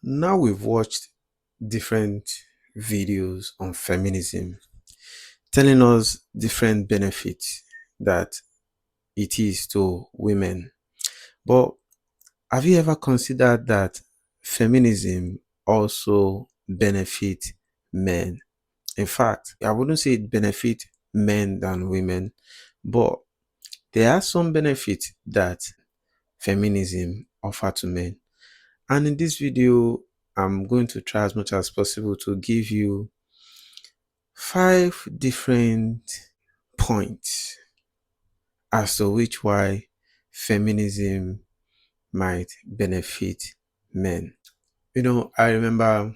Now we've watched different videos on feminism telling us different benefits that it is to women. But have you ever considered that feminism also benefit men? In fact, I wouldn't say it benefit men than women, but there are some benefits that feminism offer to men. And in this video, I'm going to try as much as possible to give you 5 different points as to which why feminism might benefit men. I remember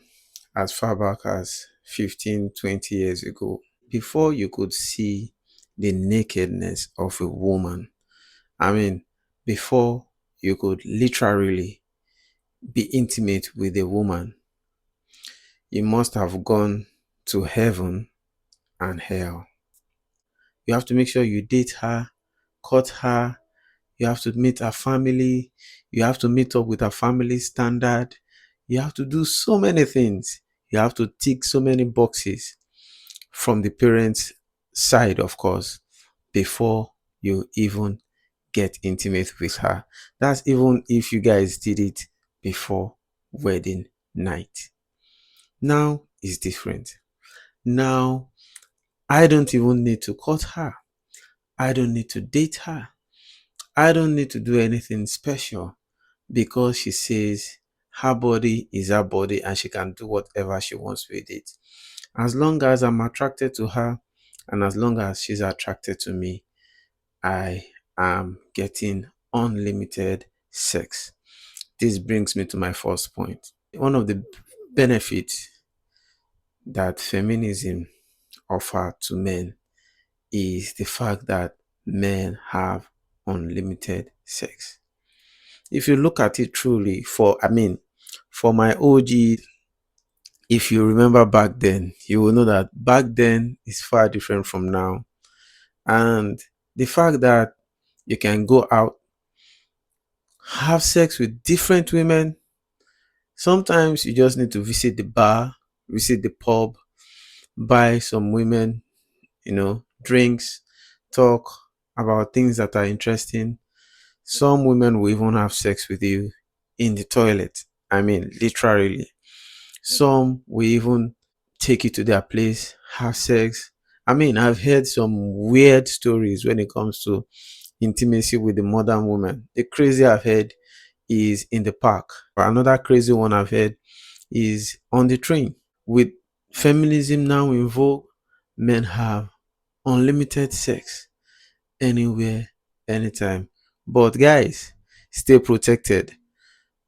as far back as 15, 20 years ago, before you could see the nakedness of a woman, I mean, before you could literally be intimate with a woman, you must have gone to heaven and hell. You have to make sure you date her, court her, you have to meet her family, you have to meet up with her family standard, you have to do so many things. You have to tick so many boxes from the parents' side, of course, before you even get intimate with her. That's even if you guys did it before wedding night. Now it's different. Now I don't even need to court her. I don't need to date her. I don't need to do anything special because she says her body is her body and she can do whatever she wants with it. As long as I'm attracted to her and as long as she's attracted to me, I am getting unlimited sex. This brings me to my first point. One of the benefits that feminism offer to men is the fact that men have unlimited sex. If you look at it truly, for my OG, if you remember back then, you will know that back then is far different from now. And the fact that you can go out, have sex with different women, sometimes you just need to visit the bar, visit the pub, buy some women, drinks, talk about things that are interesting. Some women will even have sex with you in the toilet. I mean, literally. Some will even take you to their place, have sex. I mean, I've heard some weird stories when it comes to intimacy with the modern woman. The crazy I've heard is in the park. Another crazy one I've heard is on the train. With feminism now in vogue, men have unlimited sex anywhere, anytime. But guys, stay protected.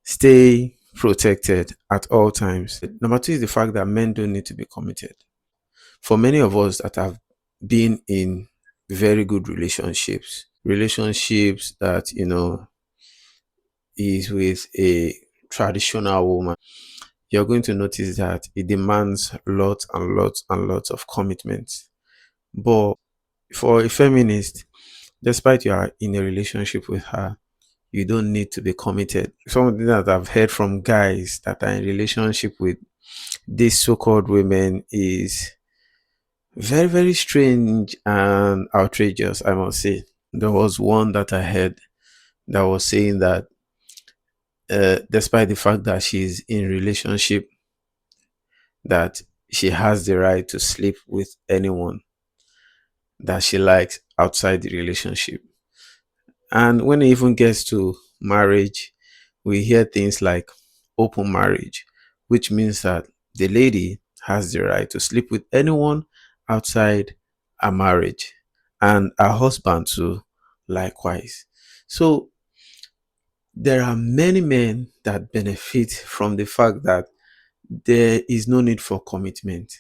Stay protected at all times. Number two is the fact that men don't need to be committed. For many of us that have been in very good relationships that, is with a traditional woman, you're going to notice that it demands lots and lots and lots of commitment. But for a feminist, despite you are in a relationship with her, you don't need to be committed. Something that I've heard from guys that are in relationship with these so-called women is very, very strange and outrageous, I must say. There was one that I heard that was saying that despite the fact that she's in relationship, that she has the right to sleep with anyone that she likes outside the relationship. And when it even gets to marriage, we hear things like open marriage, which means that the lady has the right to sleep with anyone outside a marriage and her husband too, likewise. So there are many men that benefit from the fact that there is no need for commitment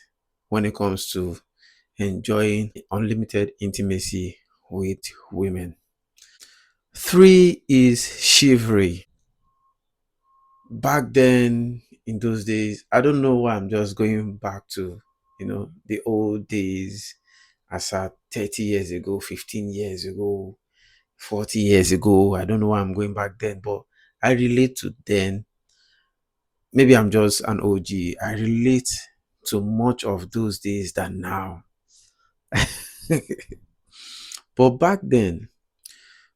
when it comes to enjoying unlimited intimacy with women. Three is chivalry. Back then, in those days, I don't know why I'm just going back to, the old days as at 30 years ago, 15 years ago, 40 years ago. I don't know why I'm going back then, but I relate to then maybe I'm just an OG. I relate to much of those days than now. But back then,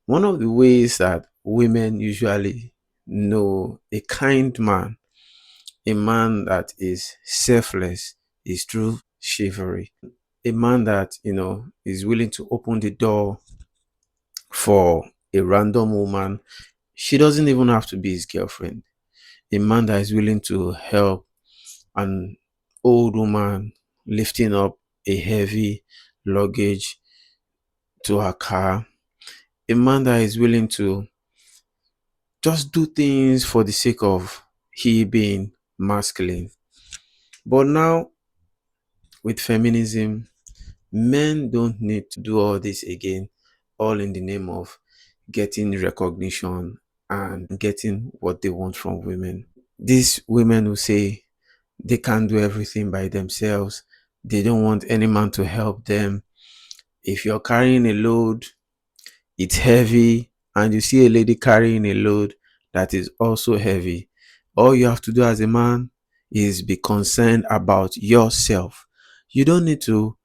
one of the ways that women usually know a kind man, a man that is selfless, is through chivalry. A man that, is willing to open the door for a random woman. She doesn't even have to be his girlfriend. A man that is willing to help an old woman lifting up a heavy luggage to her car. A man that is willing to just do things for the sake of he being masculine. But now with feminism, men don't need to do all this again, all in the name of getting recognition and getting what they want from women. These women will say they can't do everything by themselves. They don't want any man to help them. If you're carrying a load, it's heavy, and you see a lady carrying a load that is also heavy, all you have to do as a man is be concerned about yourself. You don't need to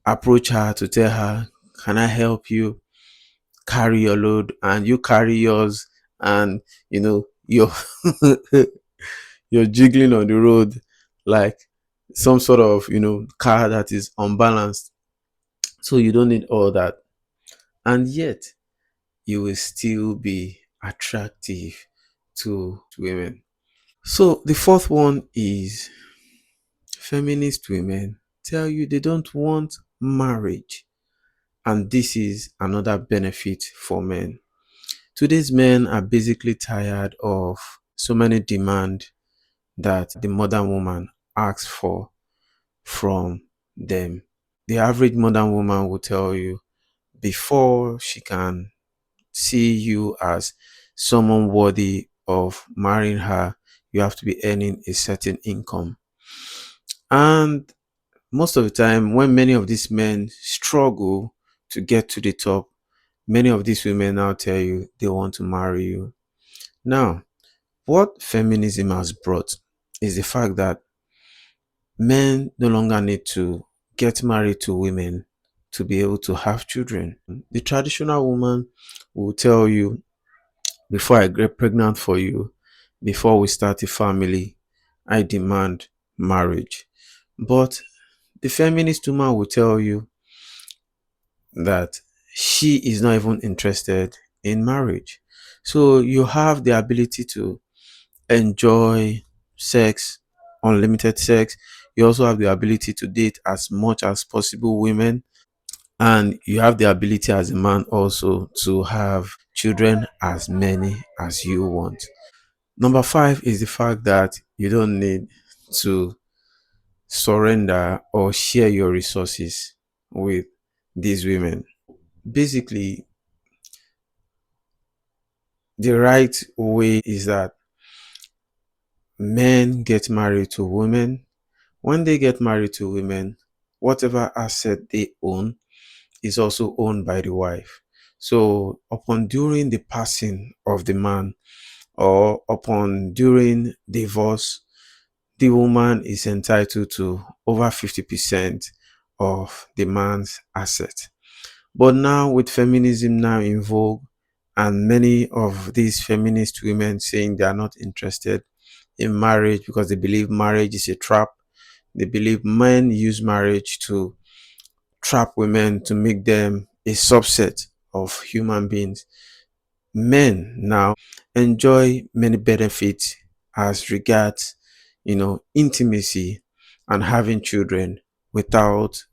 approach her to tell her, can I help you carry your load, and you carry yours, and you're you're jiggling on the road like some sort of car that is unbalanced. So you don't need all that, and yet you will still be attractive to women. So the fourth one is feminist women tell you they don't want marriage. And this is another benefit for men. Today's men are basically tired of so many demands that the modern woman asks for from them. The average modern woman will tell you before she can see you as someone worthy of marrying her, you have to be earning a certain income. And most of the time, when many of these men struggle to get to the top, many of these women now tell you they want to marry you. Now, what feminism has brought is the fact that men no longer need to get married to women to be able to have children. The traditional woman will tell you, before I get pregnant for you, before we start a family, I demand marriage. But the feminist woman will tell you that she is not even interested in marriage. So you have the ability to enjoy sex, unlimited sex. You also have the ability to date as much as possible women. And you have the ability as a man also to have children as many as you want. Number five is the fact that you don't need to surrender or share your resources with these women. Basically, the right way is that men get married to women. When they get married to women, whatever asset they own is also owned by the wife. So, upon during the passing of the man or upon during divorce, the woman is entitled to over 50% of the man's asset. But now with feminism now in vogue, and many of these feminist women saying they are not interested in marriage because they believe marriage is a trap. They believe men use marriage to trap women to make them a subset of human beings. Men now enjoy many benefits as regards, intimacy and having children without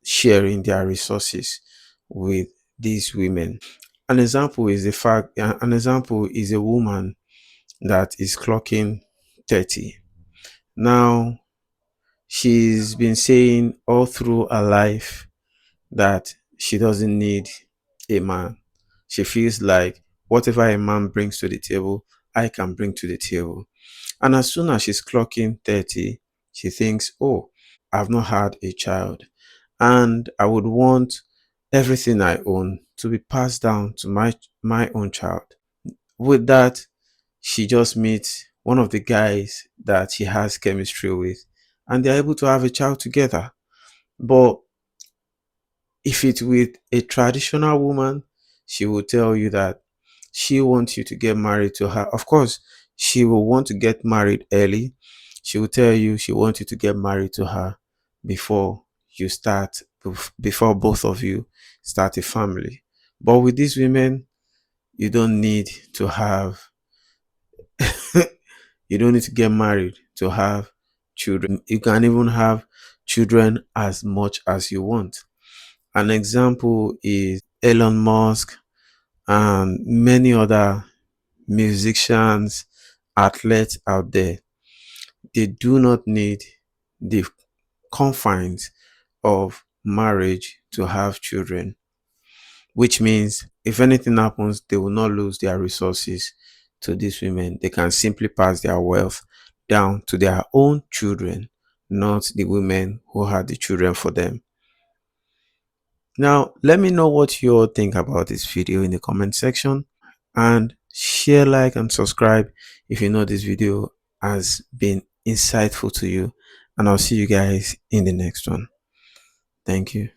sharing their resources with these women. An example is a woman that is clocking 30. Now, she's been saying all through her life that she doesn't need a man. She feels like whatever a man brings to the table, I can bring to the table. And as soon as she's clocking 30, she thinks, oh, I've not had a child. And I would want everything I own to be passed down to my own child. With that, she just meets one of the guys that she has chemistry with, and they're able to have a child together. But if it's with a traditional woman, she will tell you that she wants you to get married to her. Of course, she will want to get married early. She will tell you she wants you to get married to her before you start, before both of you start a family. But with these women, you don't need to have, you don't need to get married to have children. You can even have children as much as you want. An example is Elon Musk and many other musicians, athletes out there. They do not need the confines of marriage to have children, which means if anything happens, they will not lose their resources to these women. They can simply pass their wealth down to their own children, not the women who had the children for them. Now, let me know what you all think about this video in the comment section, and share, like, and subscribe if you know this video has been insightful to you. And I'll see you guys in the next one. Thank you.